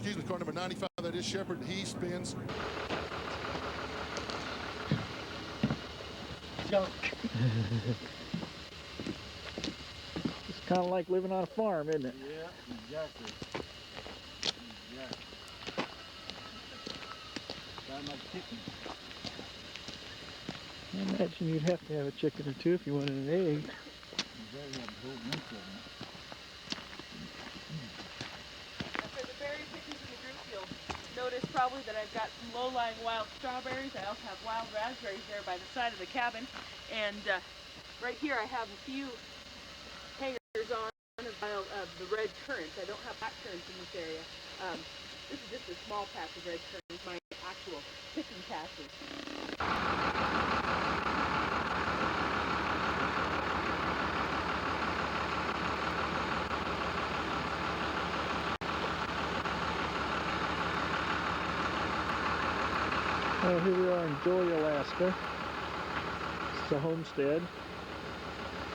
excuse me, car number 95, that is Shepard. He spins. Junk. It's kind of like living on a farm, isn't it? Yeah, exactly. Exactly. Sound like chicken. I imagine you'd have to have a chicken or two if you wanted an egg. You better have a whole bunch of them. For the berry pickers in the group, you'll notice probably that I've got some low-lying wild strawberries. I also have wild raspberries there by the side of the cabin. And right here I have a few hangers on of the red currants. I don't have black currants in this area. This is just a small patch of red currants, my actual picking patches. Well, here we are in Joy, Alaska. It's a homestead.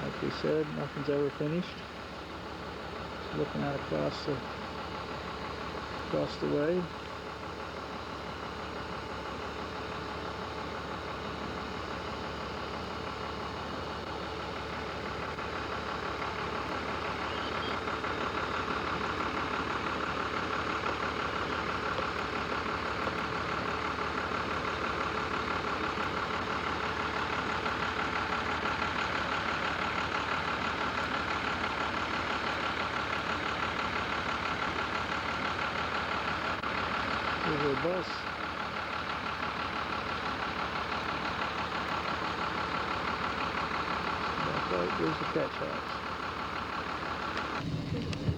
Like we said, nothing's ever finished. Just looking out across the way. There's a bus. Back right, there's the catch house.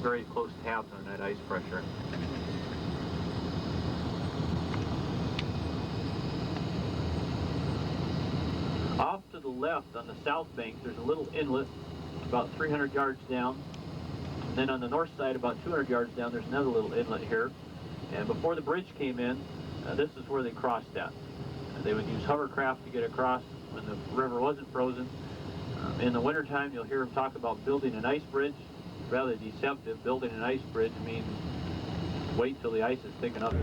Very close tabs on that ice pressure. Off to the left on the south bank, there's a little inlet about 300 yards down. And then on the north side, about 200 yards down, there's another little inlet here. And before the bridge came in, this is where they crossed at. They would use hovercraft to get across when the river wasn't frozen. In the wintertime, you'll hear them talk about building an ice bridge. Rather deceptive. Building an ice bridge means wait till the ice is thick enough.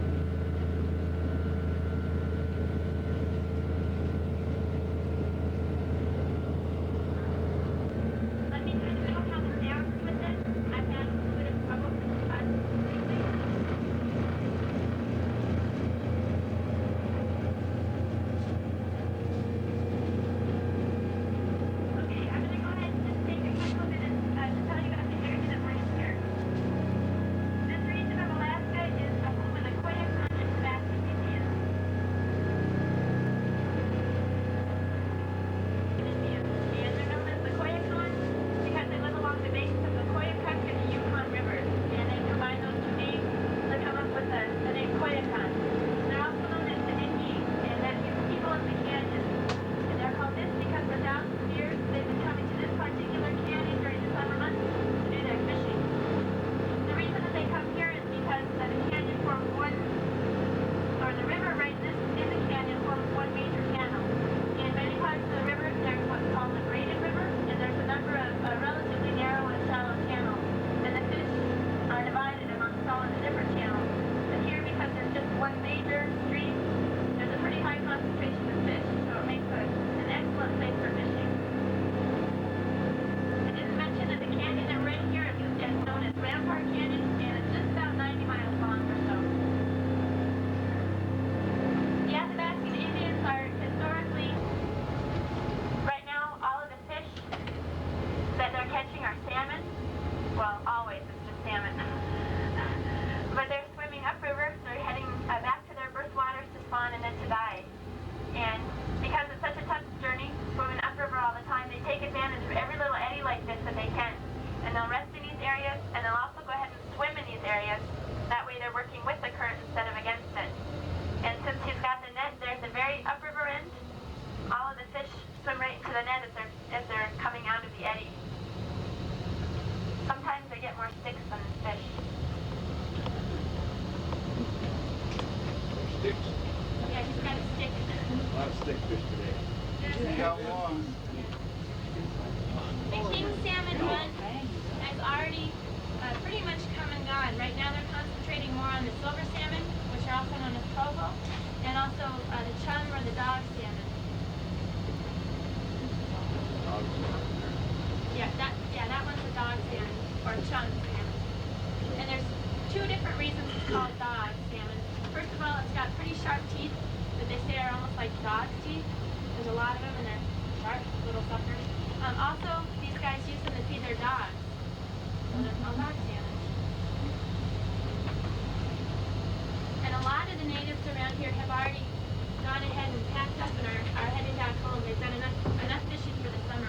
Silver here have already gone ahead and packed up and are heading back home. They've done enough fishing for the summer.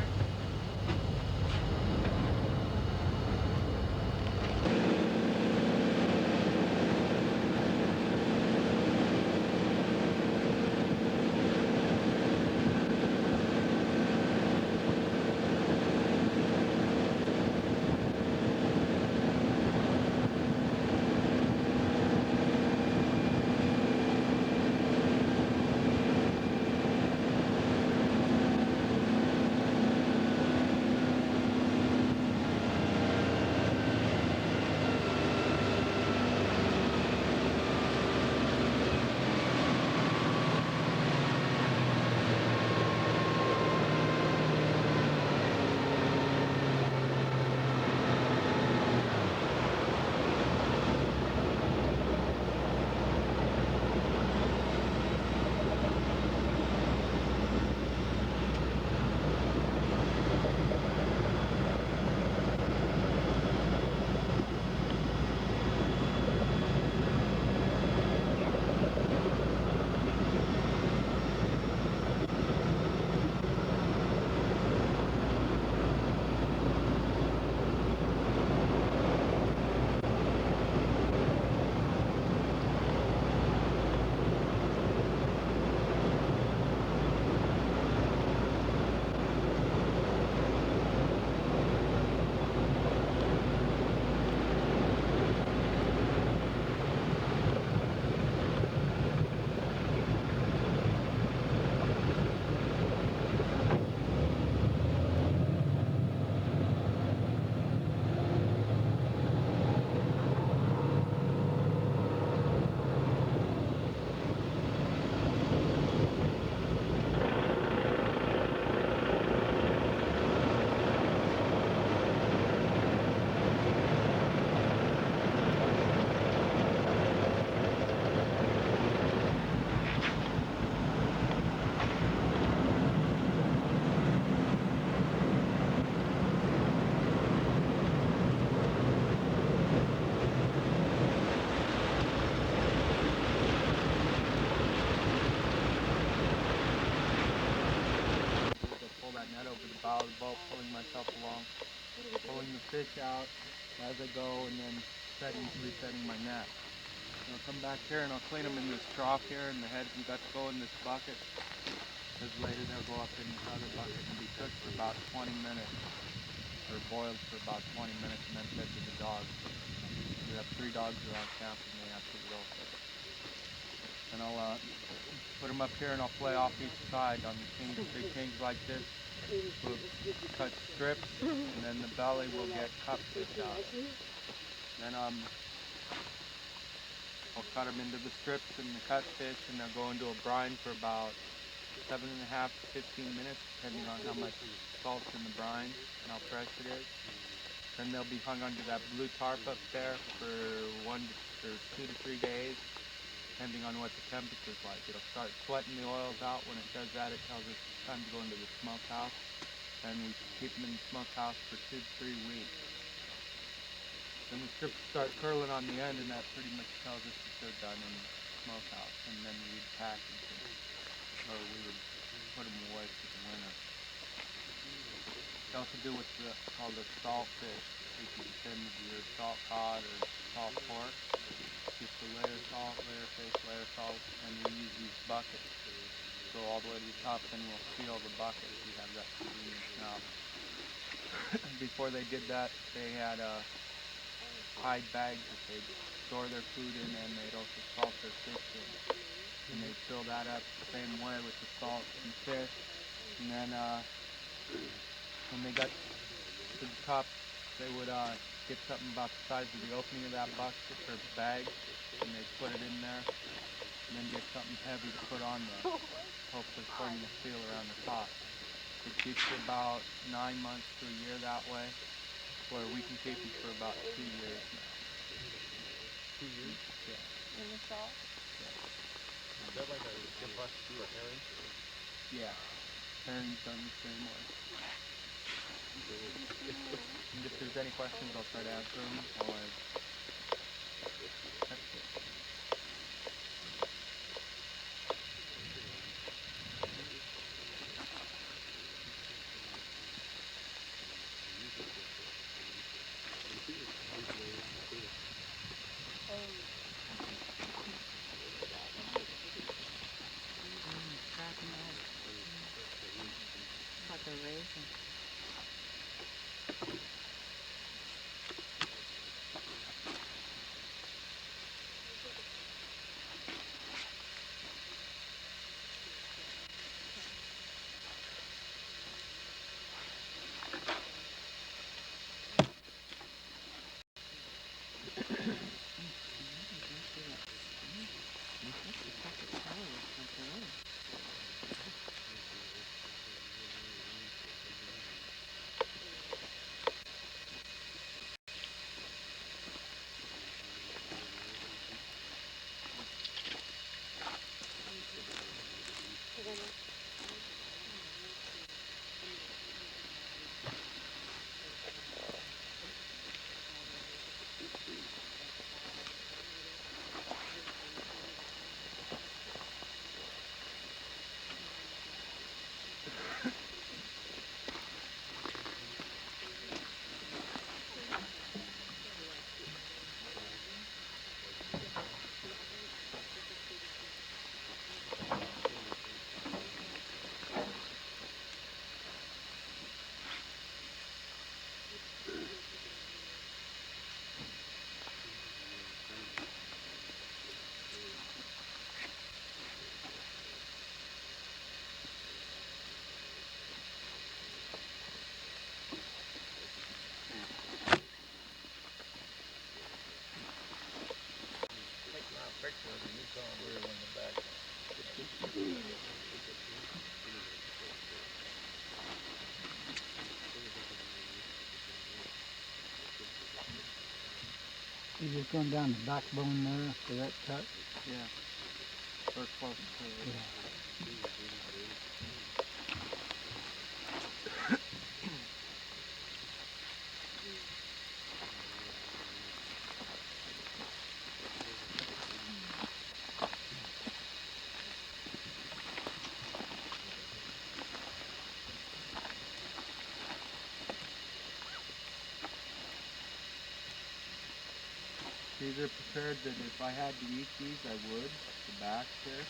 bow of the boat, pulling myself along, pulling the fish out as I go, and then resetting my net. And I'll come back here and I'll clean them in this trough here, and the heads and guts go in this bucket, because later they'll go up in this other bucket and be cooked for about 20 minutes, or boiled for about 20 minutes, and then fed to the dogs. We have 3 dogs around camp, and they have to go. And I'll put them up here, and I'll flay off each side on the big kings like this. We'll cut strips, and then the belly will get cut fish out. Then I'll cut them into the strips and the cut fish, and they'll go into a brine for about 7.5 to 15 minutes, depending on how much salt's in the brine and how fresh it is. Then they'll be hung under that blue tarp up there for 2 to 3 days, depending on what the temperature's like. It'll start sweating the oils out. When it does that, it tells us it's time to go into the smokehouse. And we keep them in the smokehouse for 2 to 3 weeks. Then the strips start curling on the end, and that pretty much tells us that they're done in the smokehouse. And then we'd package them, or we would put them away for the winter. They also do what's called a salt fish. You can send your salt cod or salt pork. Just a layer of salt, layer of fish, layer of salt, and we use these buckets to go all the way to the top, then we'll seal the bucket. We have that convenience now. Before they did that, they had hide bags that they'd store their food in, and they'd also salt their fish in. And they'd fill that up the same way with the salt and fish. And then when they got to the top, they would get something about the size of the opening of that bucket or bag, and they'd put it in there, and then get something heavy to put on there, hopefully forming a seal around the top. It keeps you about 9 months to a year that way, where we can keep them for about 2 years now. 2 years? Yeah. In the salt? Is that like a good process to do a herring? Yeah. Herring's done the same way. And if there's any questions, I'll try to answer them. That's it. picture of the Yukon River in the back. You just going down the backbone there to that cut? Yeah. Or close to it. Yeah. These are prepared that if I had to eat these, I would. The back there.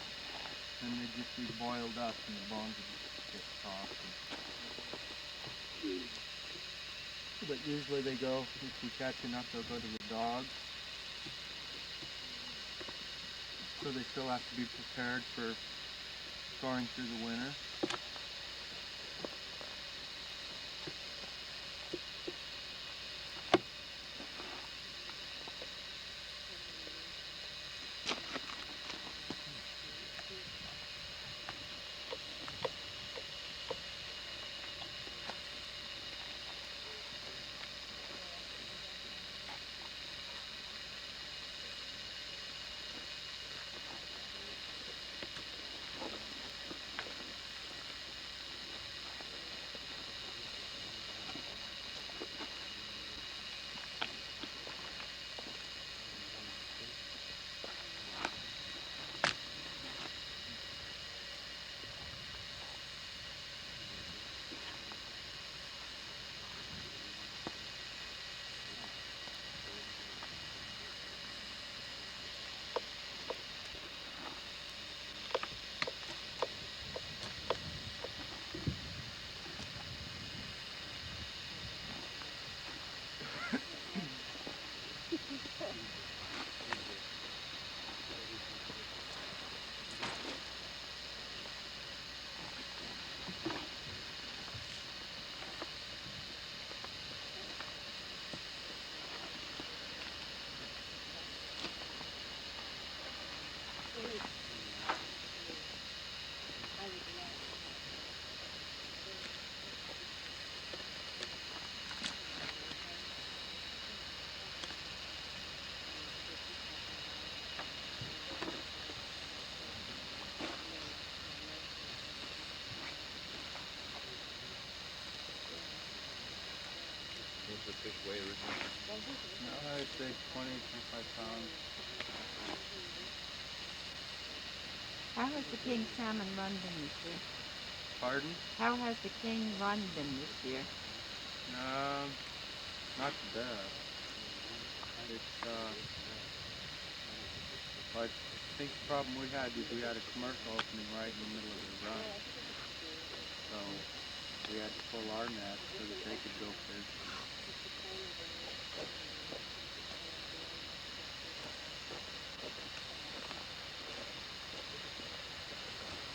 Then they'd just be boiled up and the bones would just get soft. But usually they go, if we catch enough, they'll go to the dogs. So they still have to be prepared for storing through the winter. What's the fish weigh originally? I'd say 20, 25 pounds. How has the king salmon run been this year? Pardon? How has the king run been this year? Not the best. It's, I think the problem we had is we had a commercial opening right in the middle of the run. So we had to pull our net so that they could go fish.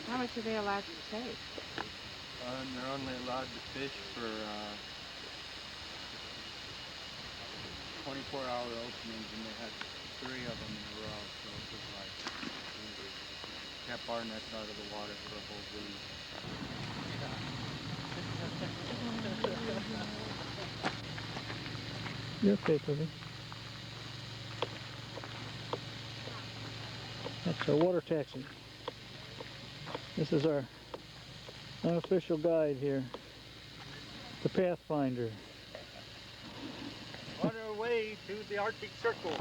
How much are they allowed to take? And they're only allowed to fish for 24-hour openings, and they had 3 of them in a row, so it was like kept our nets out of the water for a whole week. You okay, Cookie? That's our water taxi. This is our unofficial guide here, the Pathfinder. On our way to the Arctic Circle.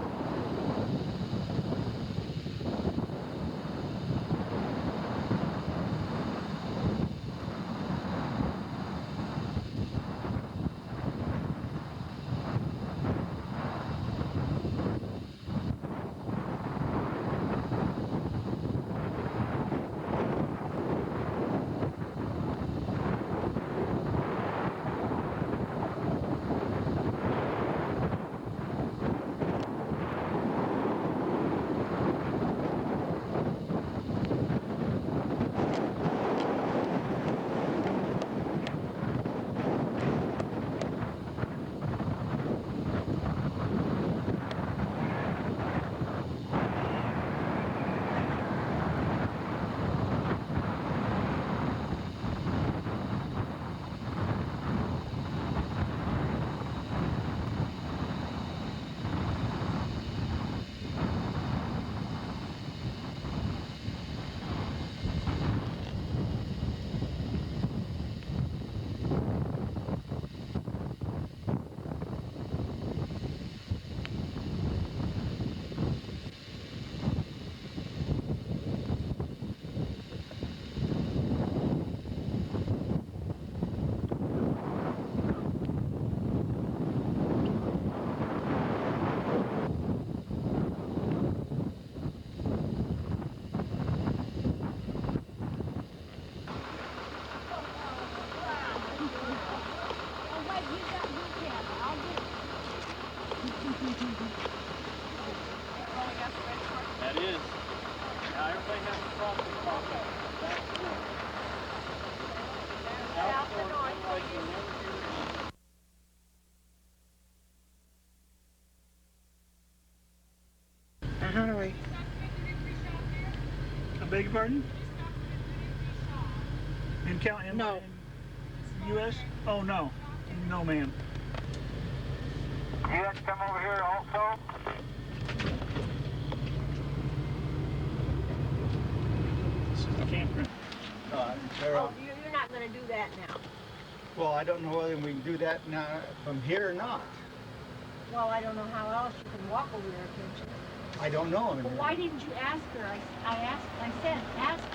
might have to cross the property. South or north, please. How do I? I beg your pardon? In No. U.S.? Oh, no. No, ma'am. You have to come over here also? This is the campground. Oh, you're not going to do that now. Well, I don't know whether we can do that now from here or not. Well, I don't know how else you can walk over there, can't you? I don't know. Well, why didn't you ask her? I said, ask her.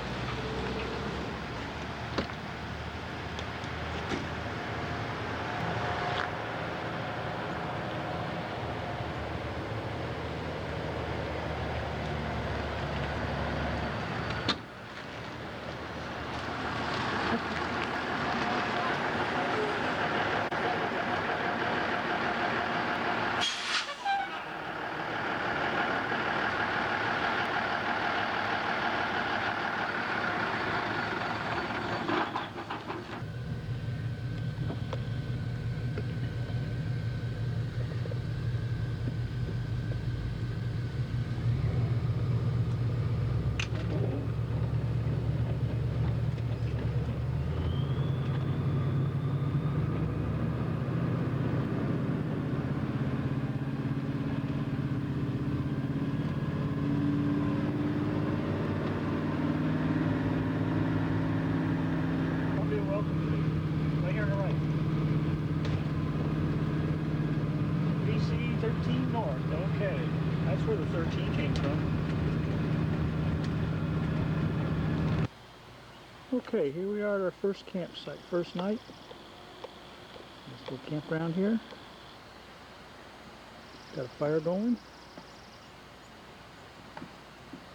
Welcome. Right here on the right. BC 13 North. Okay. That's where the 13 came from. Okay, here we are at our first campsite. First night. This little campground here. Got a fire going.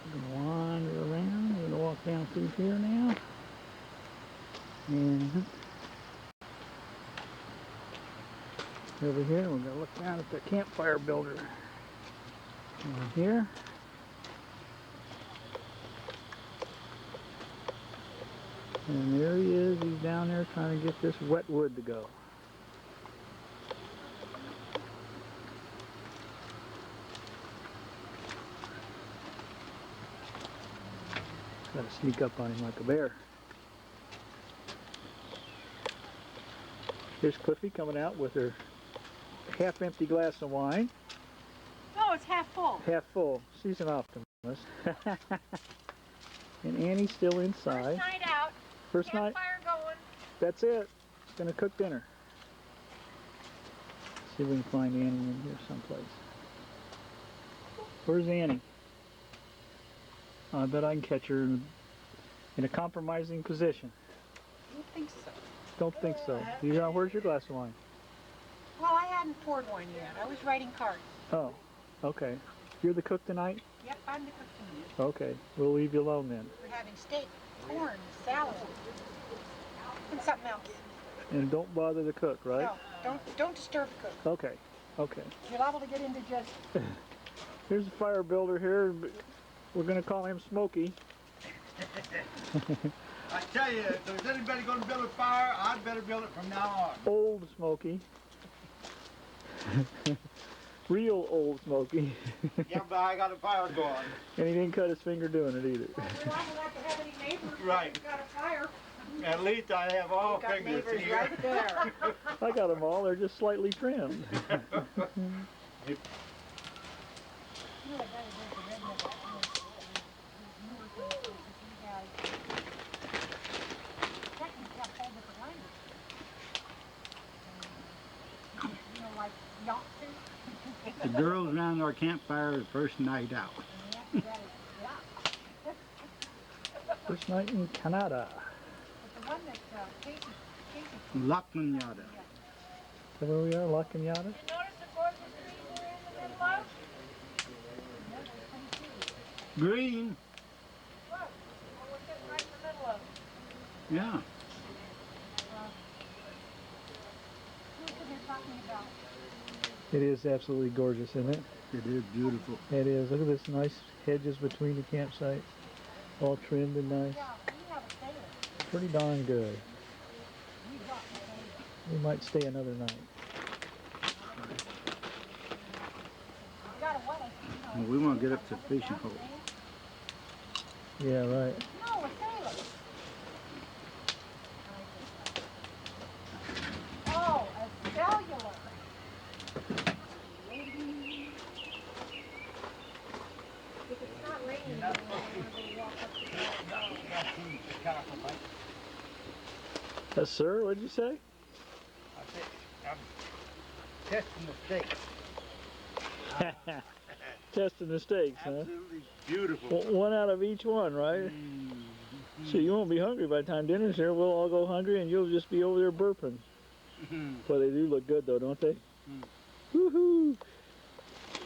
We're going to wander around. We're going to walk down through here now. And over here, we're going to look down at the campfire builder. Over here. And there he is. He's down there trying to get this wet wood to go. Got to sneak up on him like a bear. Here's Cliffy coming out with her half-empty glass of wine. No, it's half full. Half full. She's an optimist. And Annie's still inside. First night out. First night. Campfire going. That's it. Gonna cook dinner. See if we can find Annie in here someplace. Where's Annie? I bet I can catch her in a compromising position. I don't think so. Don't think so. Where's your glass of wine? Well, I hadn't poured one yet. I was writing cards. Oh, okay. You're the cook tonight? Yep, I'm the cook tonight. Okay, we'll leave you alone then. We're having steak, corn, salad, and something else. And don't bother the cook, right? No, don't disturb the cook. Okay, okay. You're liable to get into just... Here's a fire builder here. We're going to call him Smokey. I tell you, if there's anybody going to build a fire, I'd better build it from now on. Old Smokey. Real old Smokey. Yeah, but I got a fire going. And he didn't cut his finger doing it either. Well, you're liable not to have any neighbors. Right. You've got a fire. At least I have all You've got fingers neighbors here. right there. I got them all. They're just slightly trimmed. The girls around our campfire the first night out. First night in Canada. La Cañada. So where we are, La Cañada? You notice the gorgeous trees are in the middle of? Green. Look, well, we're sitting right in the middle of. Yeah. It is absolutely gorgeous, isn't it? It is beautiful. It is. Look at this nice hedges between the campsites. All trimmed and nice. Yeah, we have a sailor. Pretty darn good. We got a sailor. We might stay another night. We got a wedding. Well, we want to get up to the fishing hole. Yeah, right. No, a sailor. Oh, a cellular. If it's not raining, then we're going to walk up to the Yes, sir. What'd you say? I'm testing the steak. Testing the steaks, huh? Absolutely beautiful. One out of each one, right? So you won't be hungry by the time dinner's here. We'll all go hungry, and you'll just be over there burping. Well, they do look good, though, don't they? Woohoo!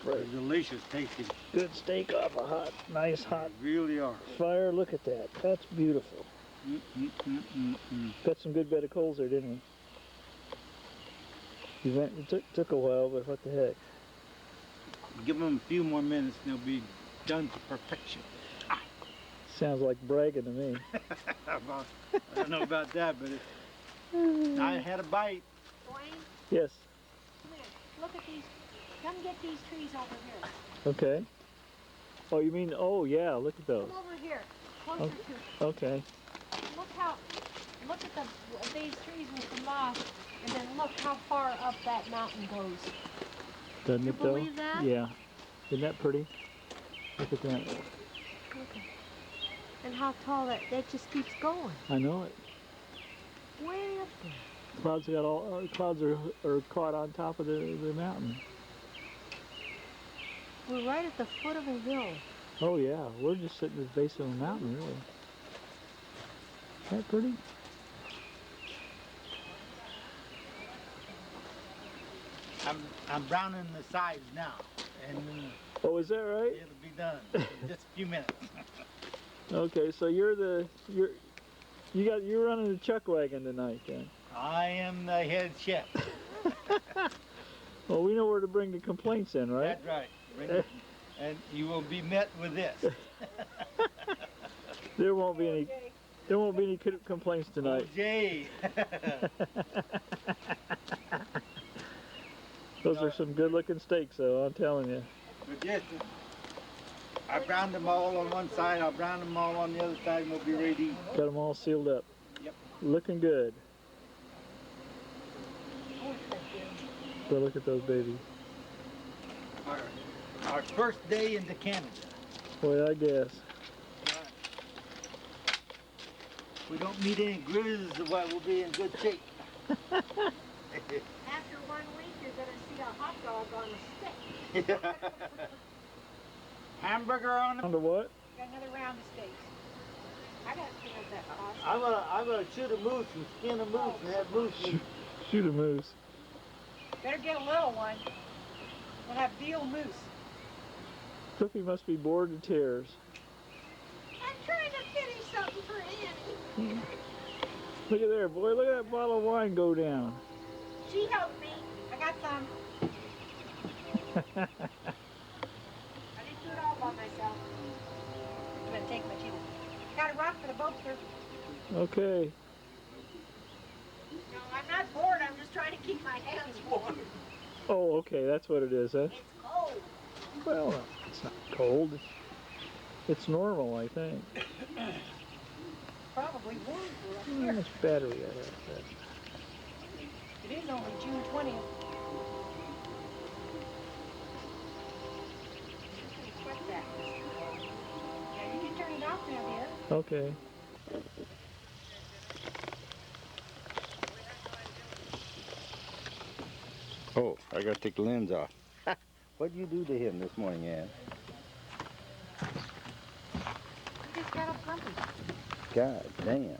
They're delicious tasting. Good steak off a hot, nice hot They really are. fire. Look at that. That's beautiful. Got some good bed of coals there, didn't we? It took a while, but what the heck? Give them a few more minutes and they'll be done to perfection. Sounds like bragging to me. Well, I don't know about that, but I had a bite. Dwayne, Yes. come here. Look at these. Come get these trees over here. Okay. Oh, you mean, oh yeah, look at those. Come over here. Closer to. Okay. Look at these trees with the moss, and then look how far up that mountain goes. Doesn't You it though? believe that? Yeah. Isn't that pretty? Look at that. Okay. And how tall that just keeps going. I know it. Way up there. Clouds are caught on top of the mountain. We're right at the foot of a hill. Oh yeah, we're just sitting at the base of a mountain, really. Isn't that pretty? I'm browning the sides now, and Oh, is that right? it'll be done in just a few minutes. Okay, so you're running the chuck wagon tonight then. I am the head chef. Well, we know where to bring the complaints in, right? That's right. Bring it, and you will be met with this. There won't be any complaints tonight. Jay. Those are some good-looking steaks, though. I'm telling you. But yes, I browned them all on one side. I'll brown them all on the other side, and we'll be ready to eat. Got them all sealed up. Yep. Looking good. So look at those babies. Our first day into Canada. Boy, I guess. If we don't meet any grizzlies, well, we'll be in good shape. After 1 week, you're going to see a hot dog on a stick. Hamburger on them. Under what? Got another round of steaks. I got to clean up that sauce. I'm gonna shoot a moose and skin a moose and have moose meat. Shoot a moose. Better get a little one. We'll have veal moose. Cliffy must be bored to tears. I'm trying to finish something for Annie. Look at there, boy. Look at that bottle of wine go down. She helped me. I got some. I didn't do it all by myself. I'm going to take much either. Got a rock for the boatster. Okay. No, I'm not bored. I'm just trying to keep my hands warm. Oh, okay. That's what it is, huh? It's cold. Well, it's not cold. It's normal, I think. Probably warm for up How here. much battery I have? It is only June 20th. Sweat that. Yeah, you can turn it off now, dear. Okay. Oh, I gotta take the lens off. What'd you do to him this morning, Ann? You just got up grumpy. God damn.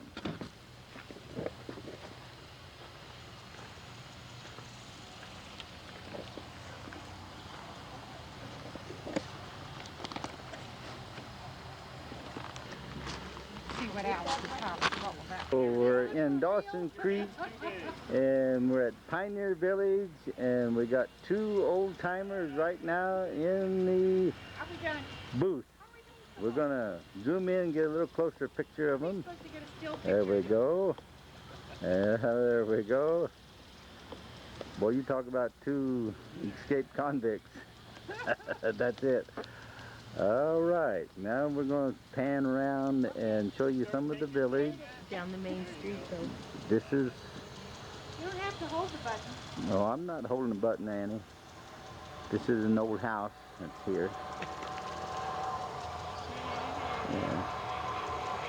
See what Alice is talking about. So we're in Dawson Creek, and we're at Pioneer Village, and we got two old timers right now in the Are we done? booth. we're gonna zoom in and get a little closer picture of them. Supposed to get a still There we picture. go. There we go. Boy, you talk about two escaped convicts. That's it. All right, now we're going to pan around and show you some of the village. Down the main street though. This is... You don't have to hold the button. No, I'm not holding the button, Annie. This is an old house that's here. Yeah.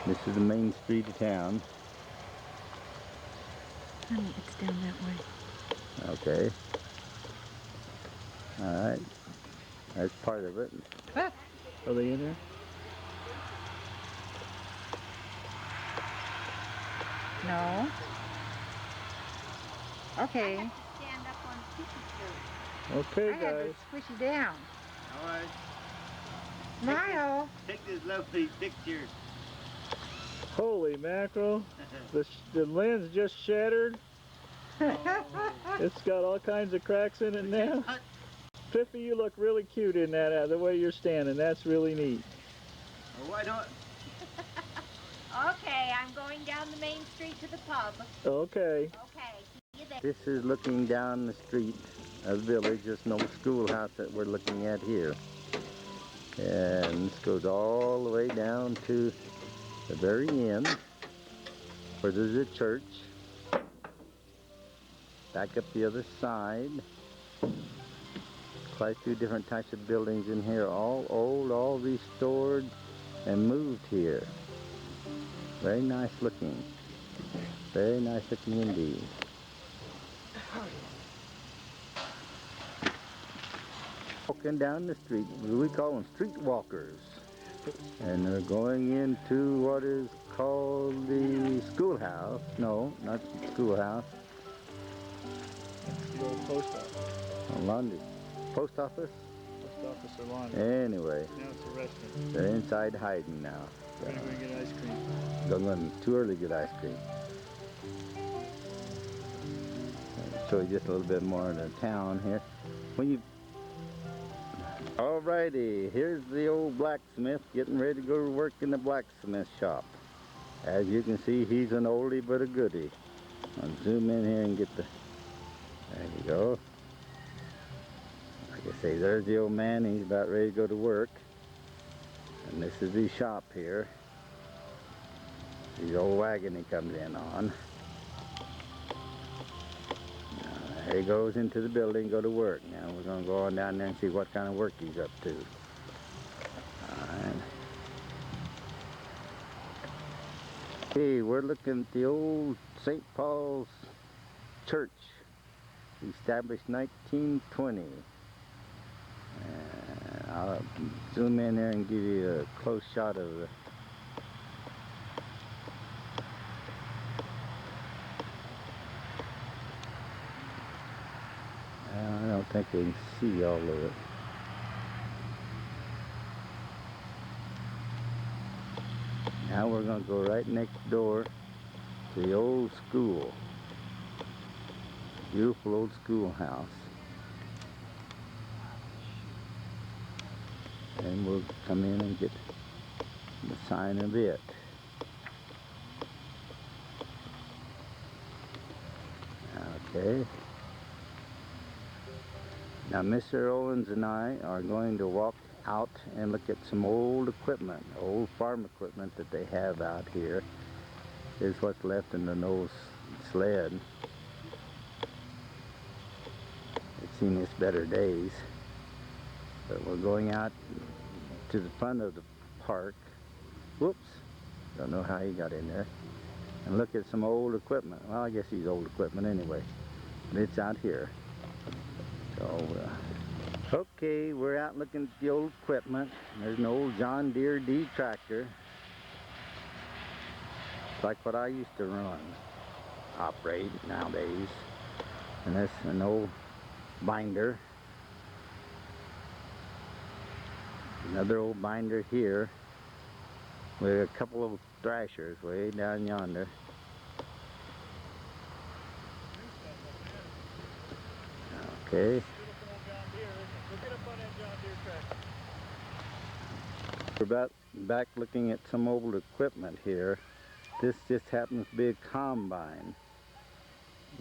This is the main street of town. It's down that way. Okay. All right. That's part of it. Are they in there? No. Okay. Stand up on the Okay, I had to guys. squish you down. All right. Niall. Take this lovely picture. Holy mackerel. The lens just shattered. It's got all kinds of cracks in it now. Piffy, you look really cute in that, the way you're standing. That's really neat. Why don't... Okay, I'm going down the main street to the pub. Okay. Okay, see you there. This is looking down the street of the village. There's no schoolhouse that we're looking at here. And this goes all the way down to the very end, where there's a church. Back up the other side. Quite a few different types of buildings in here, all old, all restored and moved here. Very nice looking. Very nice looking indeed. Walking down the street, we call them street walkers. And they're going into what is called the schoolhouse. No, not the schoolhouse. It's the old post office. Laundry. Post office? Post office or laundry. Anyway, Now it's a restaurant. they're inside hiding now. We're gonna go get ice cream. Don't let them too early get ice cream. I'll show you just a little bit more of the town here. When you... Alrighty, here's the old blacksmith getting ready to go to work in the blacksmith shop. As you can see, he's an oldie but a goodie. I'll zoom in here and get the... There you go. Like I say, there's the old man. He's about ready to go to work. And this is his shop here. The old wagon he comes in on. Now, there he goes into the building, go to work. Now we're going to go on down there and see what kind of work he's up to. Alright. Okay, we're looking at the old St. Paul's Church, established 1920. And I'll zoom in there and give you a close shot of the I don't think they can see all of it. Now we're going to go right next door to the old school. Beautiful old schoolhouse. And we'll come in and get the sign of it. Okay. Now Mr. Owens and I are going to walk out and look at some old equipment, old farm equipment that they have out here. Here's what's left in an old sled. It's seen its better days. But we're going out to the front of the park. Whoops, don't know how he got in there. And look at some old equipment. Well, I guess he's old equipment anyway. But it's out here. So, okay, we're out looking at the old equipment. There's an old John Deere D tractor. It's like what I used to operate nowadays. And that's an old binder. Another old binder here with a couple of thrashers way down yonder. Okay. We're about back looking at some old equipment here. This just happens to be a combine.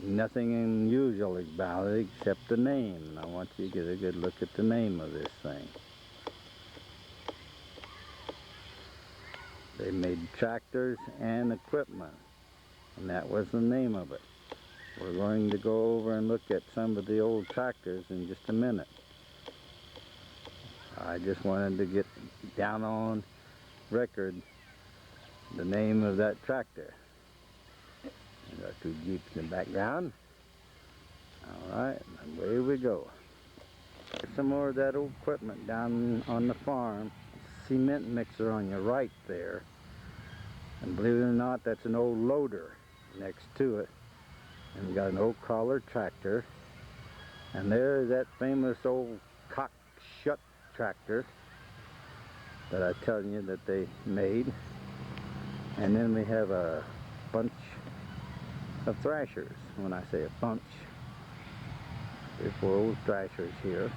Nothing unusual about it except the name. I want you to get a good look at the name of this thing. They made tractors and equipment, and that was the name of it. We're going to go over and look at some of the old tractors in just a minute. I just wanted to get down on record the name of that tractor. There's our two Jeeps in the background. Alright, and away we go. There's some more of that old equipment down on the farm. Cement mixer on your right there. And believe it or not, that's an old loader next to it. And we got an old crawler tractor. And there's that famous old cock shut tractor that I tell you that they made. And then we have a bunch of thrashers. When I say a bunch, there's 4 old thrashers here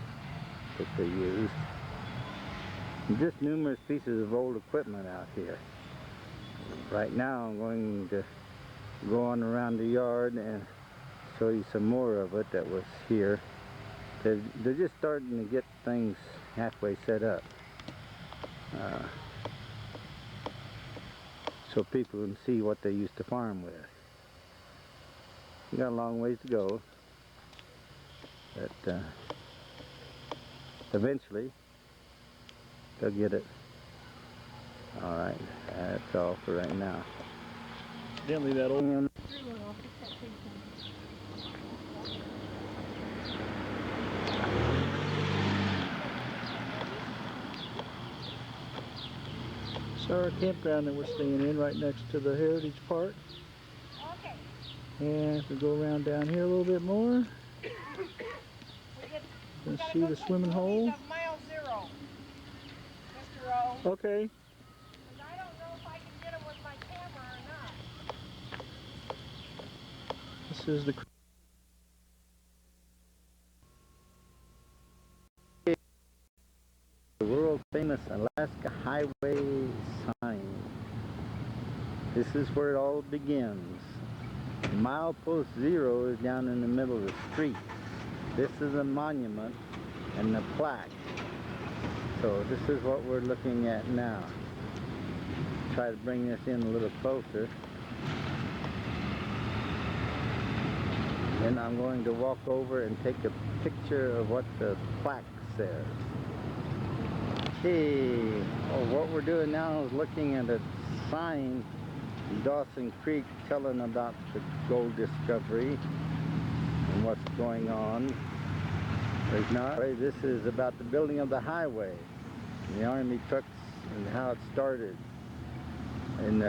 that they used. And just numerous pieces of old equipment out here. Right now I'm going to go on around the yard and show you some more of it that was here. They're just starting to get things halfway set up. So people can see what they used to farm with. We got a long ways to go, but eventually they'll get it. Alright, that's all for right now. Evidently that old... So our campground that we're staying in right next to the Heritage Park. Okay. And if we go around down here a little bit more, you can see the swimming hole. Mile 0, Mr. O. Okay. And I don't know if I can get them with my camera or not. This is the... The world famous Alaska Highway sign. This is where it all begins. Milepost 0 is down in the middle of the street. This is a monument and the plaque. So this is what we're looking at now. Try to bring this in a little closer. Then I'm going to walk over and take a picture of what the plaque says. Okay, what we're doing now is looking at a sign in Dawson Creek telling about the gold discovery and what's going on. There's not. This is about the building of the highway, the Army trucks, and how it started in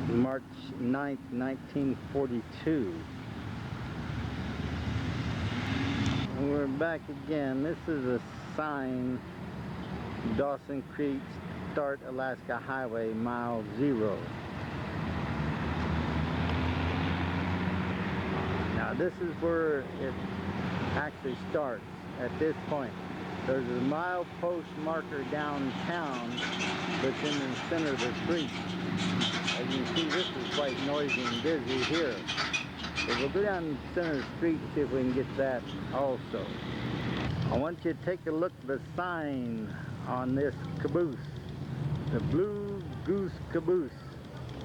March 9th, 1942. And we're back again. This is a sign, Dawson Creek, Start Alaska Highway, Mile 0. Now this is where it actually starts, at this point. There's a milepost marker downtown that's in the center of the street. As you can see, this is quite noisy and busy here. So we'll go down the center of the street and see if we can get that also. I want you to take a look at the sign on this caboose. The Blue Goose Caboose.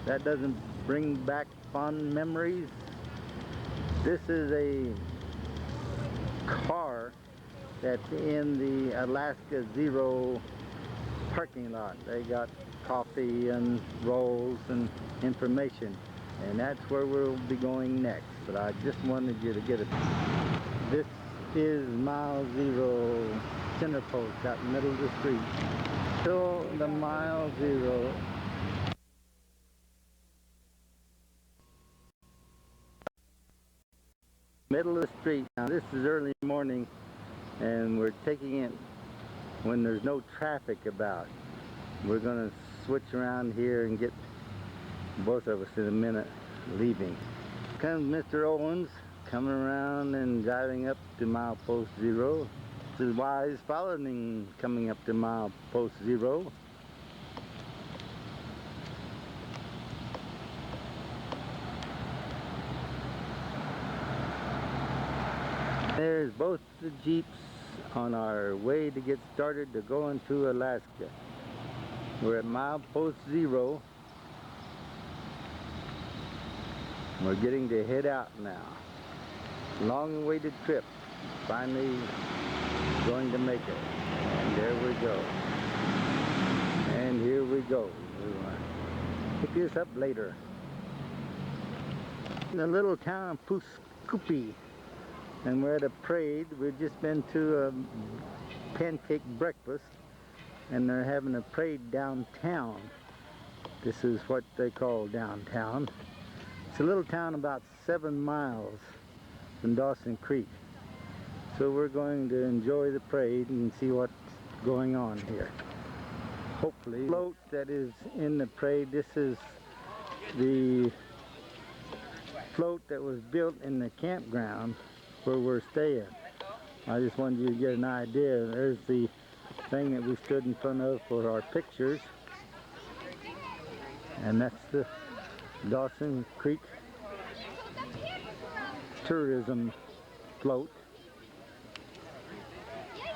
That doesn't bring back fond memories. This is a car that's in the Alaska Zero parking lot. They got coffee and rolls and information, and that's where we'll be going next. But I just wanted you to get it. This is Mile 0 center post out in the middle of the street. Till the Mile 0. Middle of the street. Now this is early morning and we're taking it when there's no traffic about. We're going to switch around here and get both of us in a minute leaving. Comes Mr. Owens coming around and driving up to milepost 0. This is why he's following coming up to milepost 0. There's both the Jeeps on our way to get started to go into Alaska. We're at milepost 0. We're getting to head out now. Long awaited trip. Finally going to make it. And there we go. And here we go. We'll pick this up later. In the little town of Puskupi. And we're at a parade. We've just been to a pancake breakfast. And they're having a parade downtown. This is what they call downtown. It's a little town about 7 miles from Dawson Creek. So we're going to enjoy the parade and see what's going on here. Hopefully. The float that is in the parade, this is the float that was built in the campground where we're staying. I just wanted you to get an idea. There's the thing that we stood in front of for our pictures. And that's the Dawson Creek tourism float.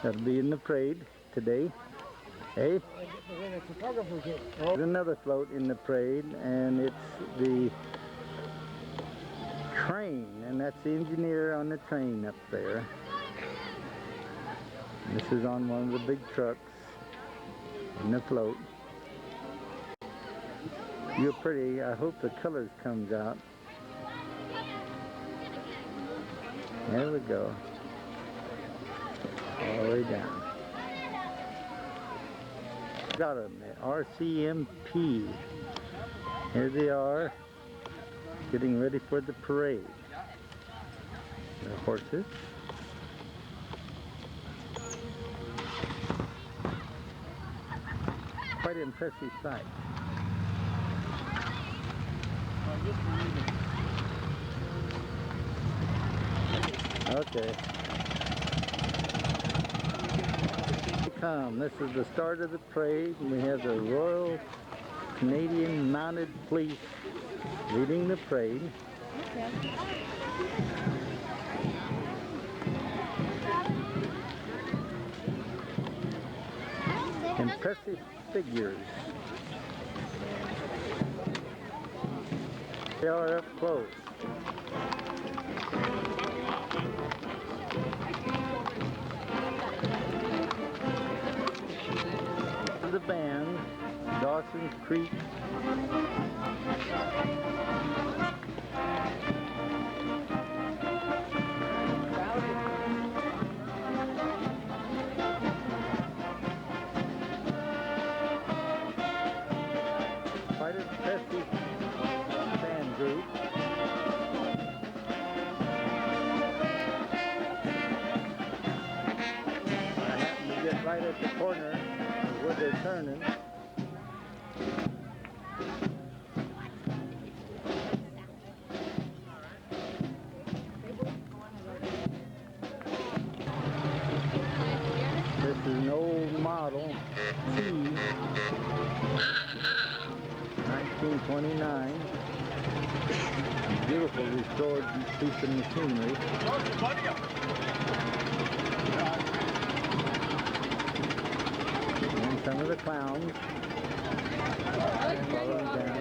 That'll be in the parade today. Hey? There's another float in the parade, and it's the train, and that's the engineer on the train up there. This is on one of the big trucks in the float. You're pretty. I hope the colors comes out. There we go. All the way down. Got them there. RCMP. Here they are, getting ready for the parade. The horses. Quite an impressive sight. Okay. This is the start of the parade, and we have the Royal Canadian Mounted Police leading the parade. Impressive figures. They are up close. The band, Dawson Creek. Quite a impressive band group. I happen to get right at the corner where they're turning. This is an old Model T, 1929. Beautiful restored piece of machinery. And some of the clowns following down.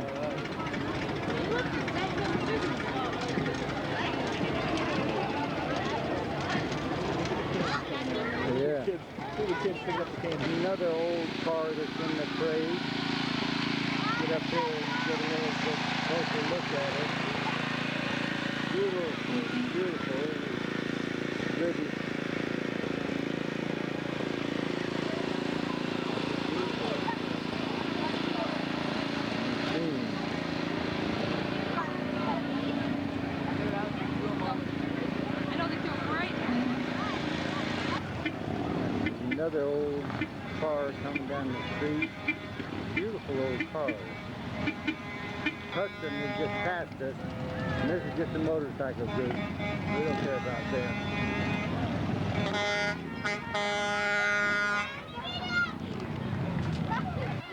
Yeah. Another old car that's in the parade. Get up here and get a little bit closer look at it. Beautiful, beautiful. Good. Another old car coming down the street. Beautiful old cars. Hudson has just passed us, and this is just a motorcycle group. We don't care about them.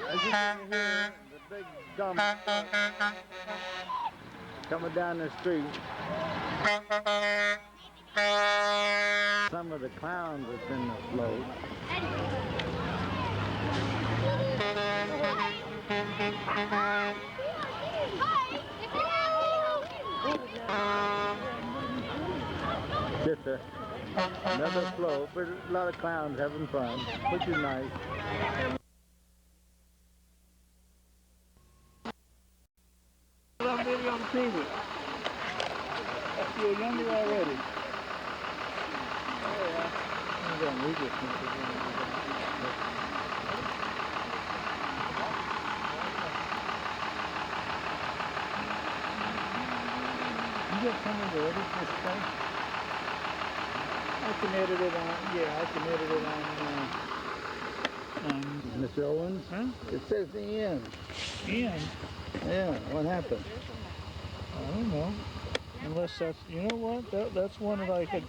As you can hear, the big dump coming down the street. Some of the clowns that's in the float. Just another float, but a lot of clowns having fun, which is nice. On video on TV. I feel younger already. Oh yeah. You get some of the edit this stuff? I can edit it on, yeah, I can edit it on Mr. Owens? huh? It says the end. Ian? Yeah, what happened? I don't know. Unless that's, you know what? That's one that I could.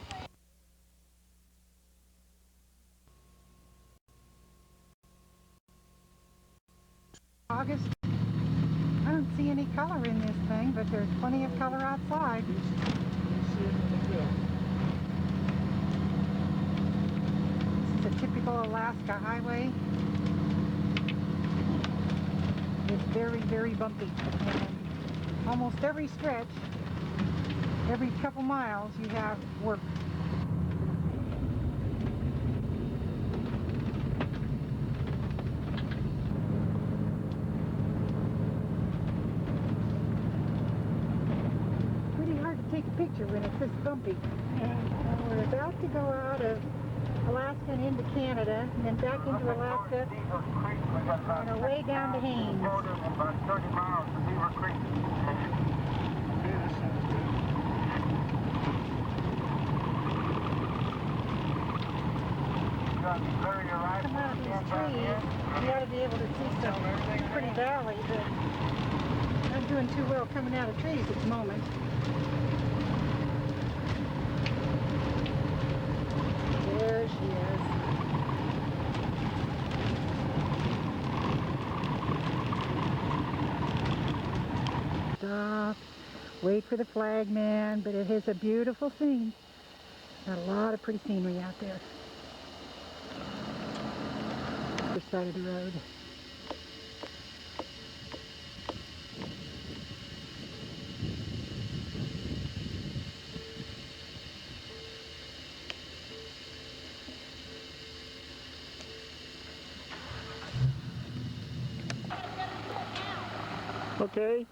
August. I don't see any color in this thing, but there's plenty of color outside. This is a typical Alaska highway. It's very, very bumpy. And almost every stretch, every couple miles, you have work. Pretty hard to take a picture when it's this bumpy. And we're about to go out of Alaska and into Canada, and then back into Alaska, on our way down to Haines. Come out of these trees, you ought to be able to see some pretty valley, but not doing too well coming out of trees at the moment. There she is. Stop. Wait for the flag man, but it is a beautiful scene. Got a lot of pretty scenery out there. This side of the road. Okay.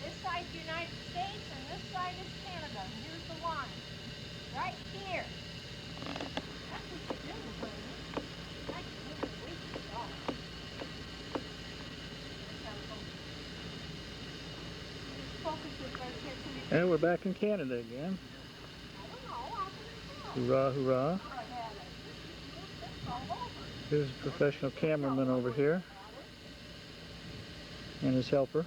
This side's the United States and this side is Canada. And here's the line. Right here. That's what you're doing, honey. Right here. Wait for it all. Focus this right here so you can... And we're back in Canada again. Hoorah, hoorah. Here's a professional cameraman over here. And his helper.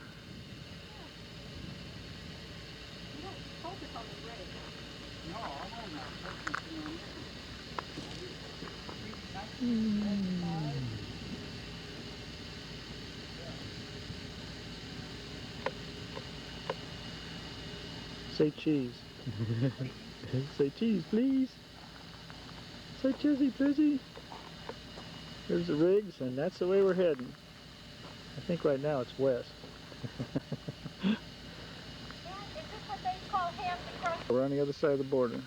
Say cheese. Say cheese, please. Say cheesy, please. Here's the rigs, and that's the way we're heading. I think right now it's west. We're on the other side of the border.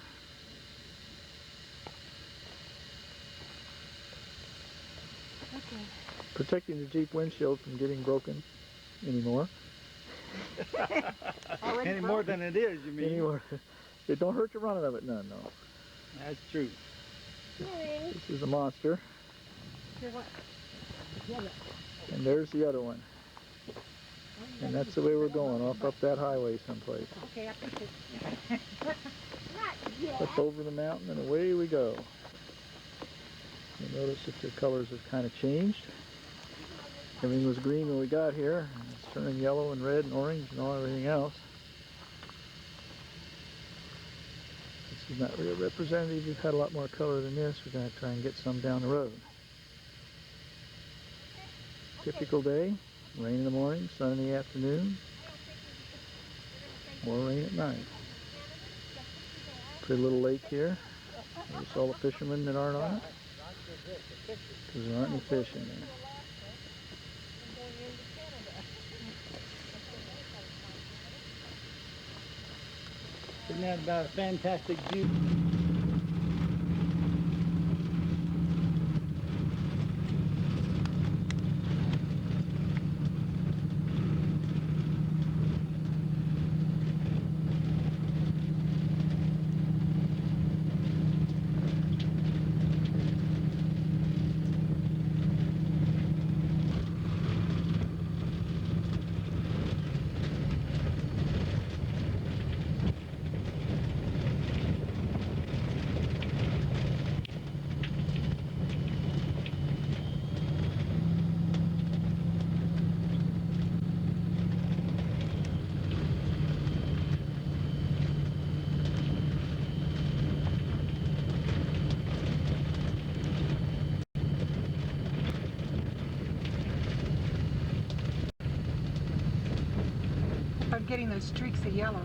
Okay. Protecting the Jeep windshield from getting broken anymore. Any more than it is, you mean? Anymore. It don't hurt the running of it none, no. That's true. This is a monster. And there's the other one. And that's the way we're going, off up that highway someplace. Okay, up this. Not yet. Up over the mountain and away we go. You notice that the colors have kind of changed. Everything was green when we got here. It's turning yellow and red and orange and everything else. This is not real representative. We've had a lot more color than this. We're going to try and get some down the road. Typical day. Rain in the morning, sun in the afternoon. More rain at night. Pretty little lake here. Notice all the fishermen that aren't on it. Because there aren't any fish in there. Isn't that about a fantastic view? I'm getting those streaks of yellow.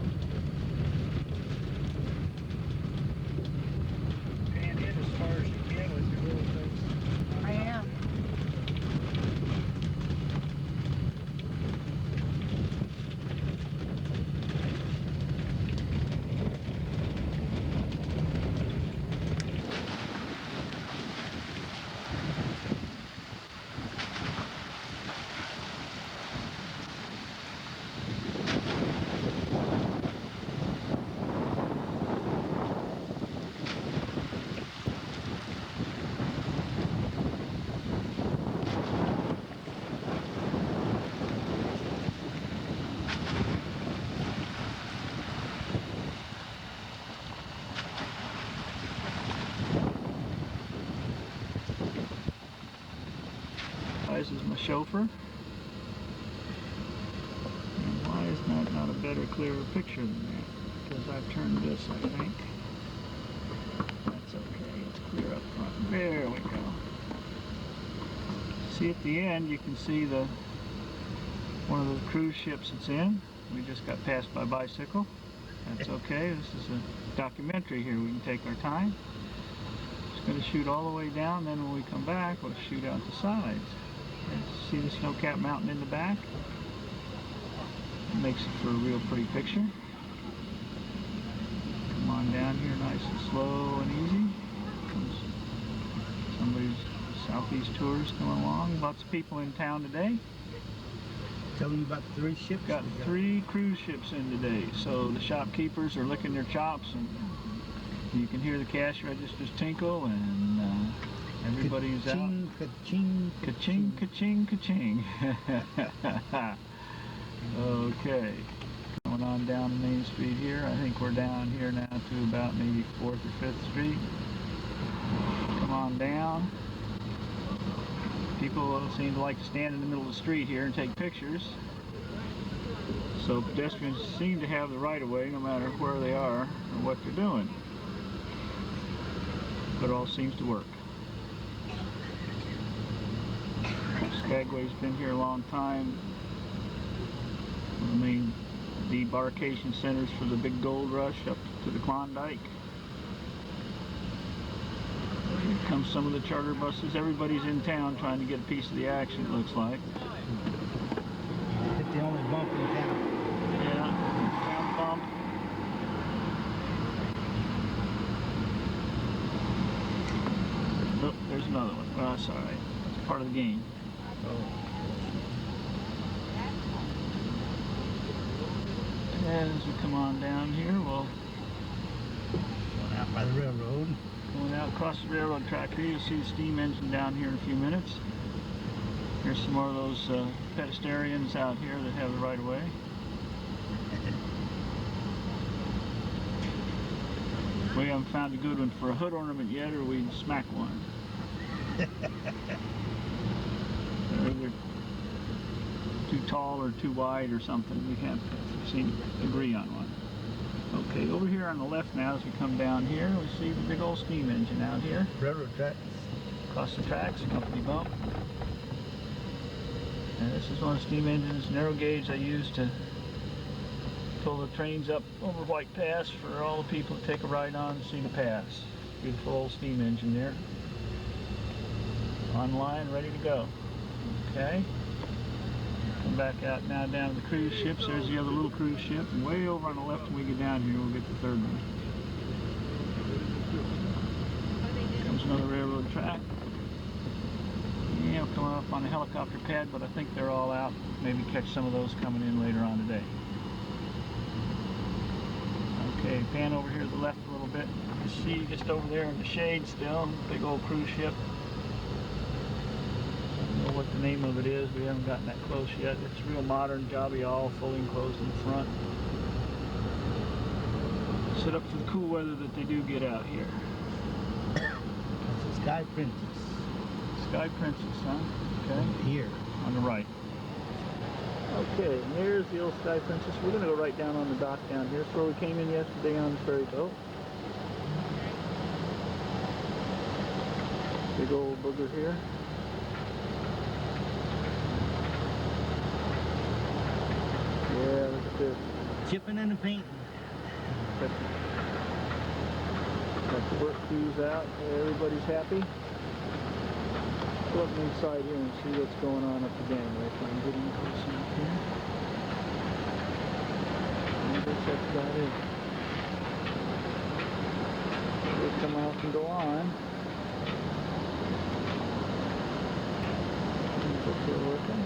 Pan in as far as you can with your little things. I am. This is my chauffeur. And why is that not a better, clearer picture than that? Because I've turned this, I think. That's okay. It's clear up front. There we go. See at the end, you can see one of the cruise ships it's in. We just got passed by bicycle. That's okay. This is a documentary here. We can take our time. Just going to shoot all the way down. Then when we come back, we'll shoot out the sides. See the snow-capped mountain in the back? It makes it for a real pretty picture. Come on down here nice and slow and easy. Somebody's Southeast tours coming along. Lots of people in town today. Tell them about the 3 ships. Got 3 cruise ships in today. So the shopkeepers are licking their chops and you can hear the cash registers tinkle and everybody's out. Ka-ching, ka-ching, ka-ching, ka-ching. Okay, coming on down the main street here. I think we're down here now to about maybe 4th or 5th Street. Come on down. People seem to like to stand in the middle of the street here and take pictures. So pedestrians seem to have the right of way no matter where they are or what they're doing. But it all seems to work. Skagway's been here a long time. One of the main debarkation centers for the big gold rush up to the Klondike. Here comes some of the charter buses. Everybody's in town trying to get a piece of the action, it looks like. It's the only bump in town. Yeah, town bump. Oh, there's another one. Oh, that's all right. It's part of the game. And as we come on down here, we'll out by the railroad. Going out across the railroad track here, you'll see the steam engine down here in a few minutes. Here's some more of those pedestrians out here that have the right of way. We haven't found a good one for a hood ornament yet, or we'd smack one. They're either too tall or too wide or something. We can't seem to agree on one. Okay, over here on the left now, as we come down here, we see the big old steam engine out here. Railroad tracks. Across the tracks, company bump. And this is one of the steam engines, narrow gauge, I use to pull the trains up over White Pass for all the people to take a ride on and see the pass. Beautiful old steam engine there. Online, ready to go. Okay. Come back out now down to the cruise ships. There's the other little cruise ship. And way over on the left when we get down here, we'll get the third one. Comes another railroad track. Yeah, we're coming up on a helicopter pad, but I think they're all out. Maybe catch some of those coming in later on today. Okay, pan over here to the left a little bit. You see just over there in the shade still, big old cruise ship. I don't know what the name of it is. We haven't gotten that close yet. It's real modern, jobby, all fully enclosed in the front. Set up for the cool weather that they do get out here. That's the Sky Princess. Sky Princess, huh? Okay. Here. On the right. Okay, and there's the old Sky Princess. We're going to go right down on the dock down here. It's where we came in yesterday on the ferry boat. Big old booger here. Yeah, look at this. Chipping and painting. Got the work crews out. Everybody's happy. Go up inside here and see what's going on up the gangway. If I'm getting close enough here. I guess that's about it. We'll come off and go on. If they're working.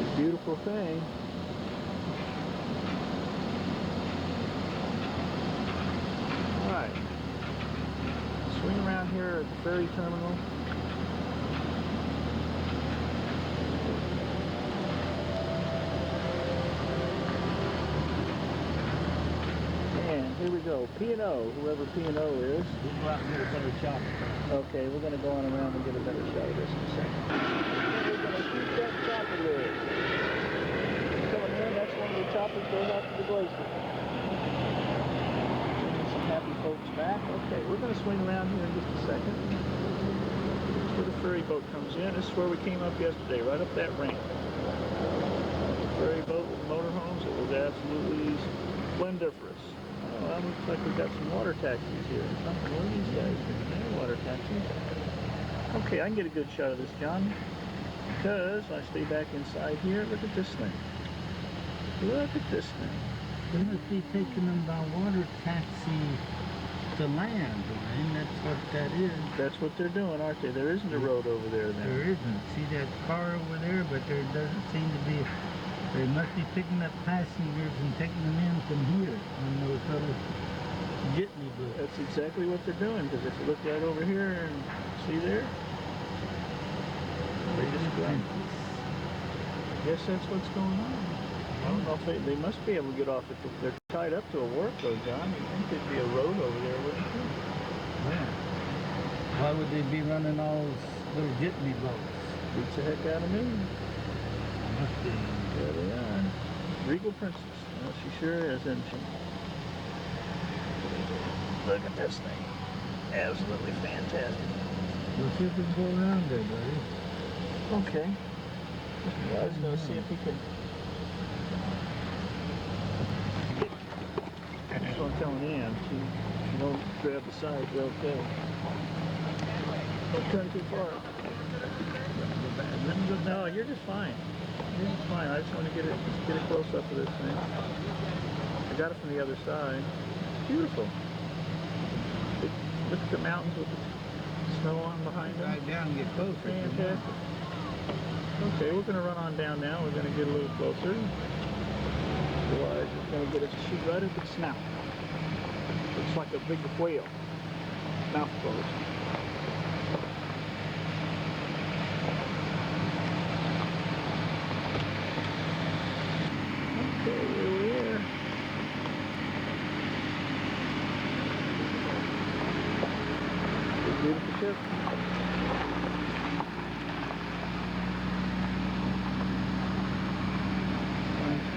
It's a beautiful thing. Alright. Swing around here at the ferry terminal. And here we go. P&O, whoever P&O is. We'll go out and get a better shot. Okay, we're going to go on around and get a better shot of this in a second. And we're going to shoot that chopper there. Coming in, that's one of the choppers goes out to the glacier. Happy folks back. Okay, we're going to swing around here in just a second. Here's where the ferry boat comes in. This is where we came up yesterday, right up that ramp. The ferry boat with motorhomes. It was absolutely splendiferous. Oh, that looks like we've got some water taxis here or something. What are these guys doing? They're water taxis. Okay, I can get a good shot of this, John, because I stay back inside here. Look at this thing. Look at this thing. They must be taking them by water taxi to land, Dwayne. That's what that is. That's what they're doing, aren't they? There isn't a road over there then. There isn't. See that car over there? But there doesn't seem to be. They must be picking up passengers and taking them in from here on those other jitney boats. That's exactly what they're doing, because if you look right over here and see there, they just go. I guess that's what's going on. I don't know if they must be able to get off if they're tied up to a wharf though, John. You'd think there'd be a road over there, wouldn't you? Yeah. Why would they be running all those little jitney boats? Beats the heck out of me. Must be. There they are. Regal Princess. Well, she sure is, isn't she? Look at this thing. Absolutely fantastic. We'll see if we can go around there, buddy. Okay. I was going to see if we could. That's what I'm telling Ann. She don't grab the side, you're okay. Don't turn too far. No, you're just fine. You're just fine. I just want to get a close up of this thing. I got it from the other side. Beautiful. Look at the mountains with the snow on behind them. Drive down and get closer. Fantastic. Okay, we're going to run on down now. We're going to get a little closer. Otherwise, it's going to get its shoot right at its snout. Looks like a big whale. Mouth closed. Okay, here we are. Big beautiful ship.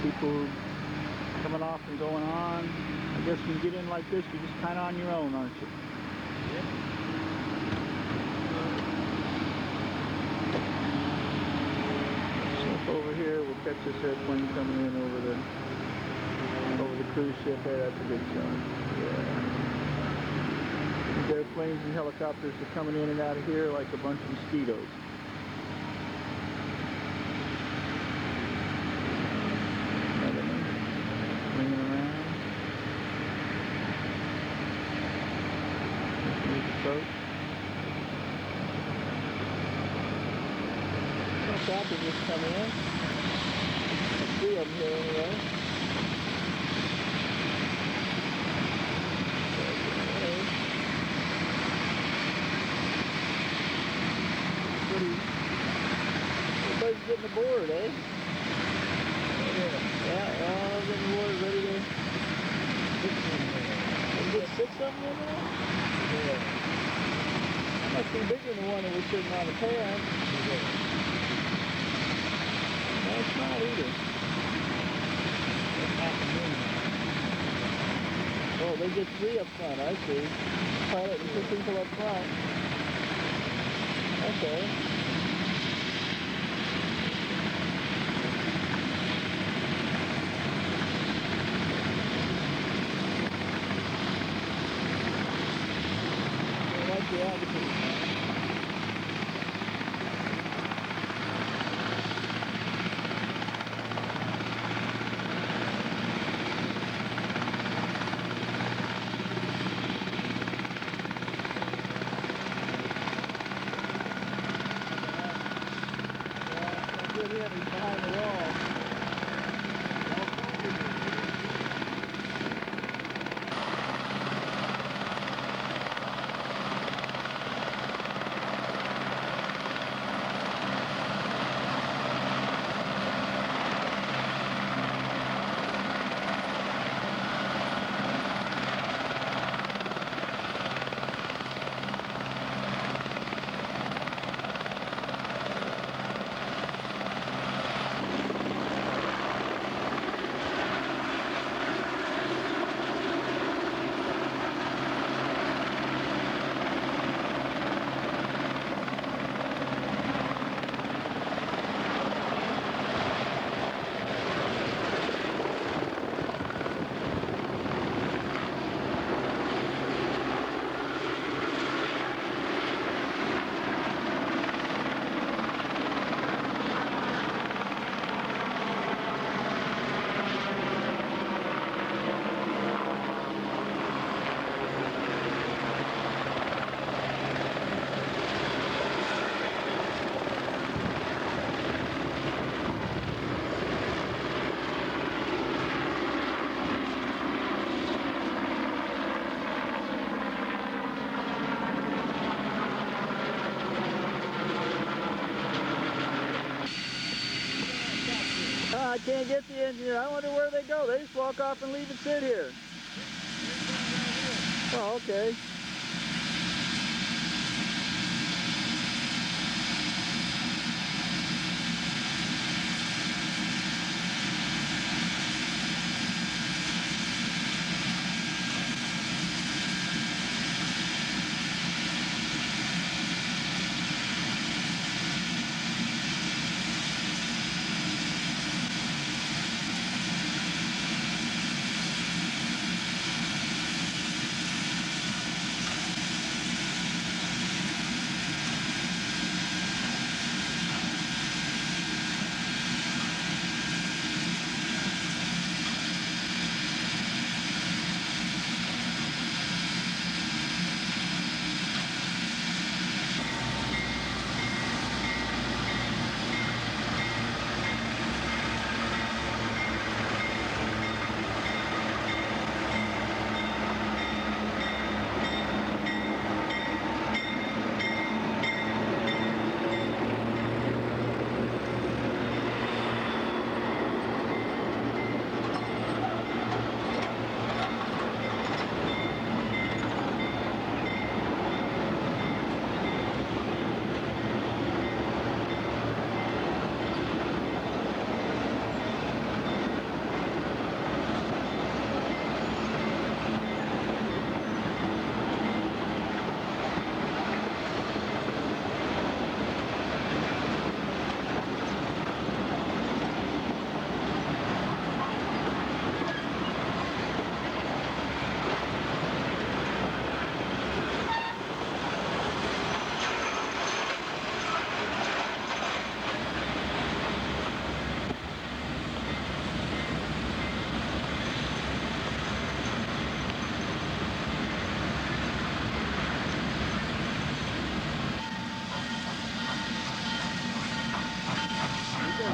People coming off and going on. I guess when you get in like this, you're just kind of on your own, aren't you? Yep. So over here, we'll catch this airplane coming in over the cruise ship. Hey, that's a good shot. Yeah. These airplanes and helicopters are coming in and out of here like a bunch of mosquitoes. Swinging around. Here's the boat. Helicopters just come in. There's 3 of them here anyway. Pretty. Everybody's getting aboard, eh? Yeah, all getting aboard, ready to. There's 6 of them in there? Yeah. That must be bigger than the one that was sitting on the pad. No, it's not either. Oh, they get 3 up front, I see. Pilot and 2 people up front. Okay. The altitude. Good hit, he's behind the wall. I can't get the engineer. I wonder where they go. They just walk off and leave it sit here. Oh, okay.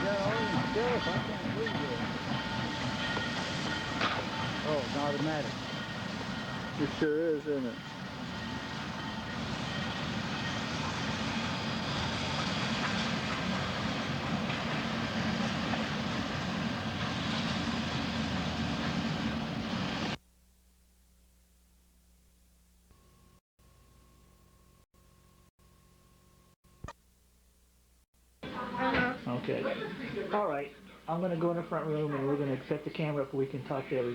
got all them stuff. I can't believe it. Oh, it's automatic. It sure is, isn't it? Okay. All right. I'm going to go in the front room and we're going to set the camera up so we can talk to everybody.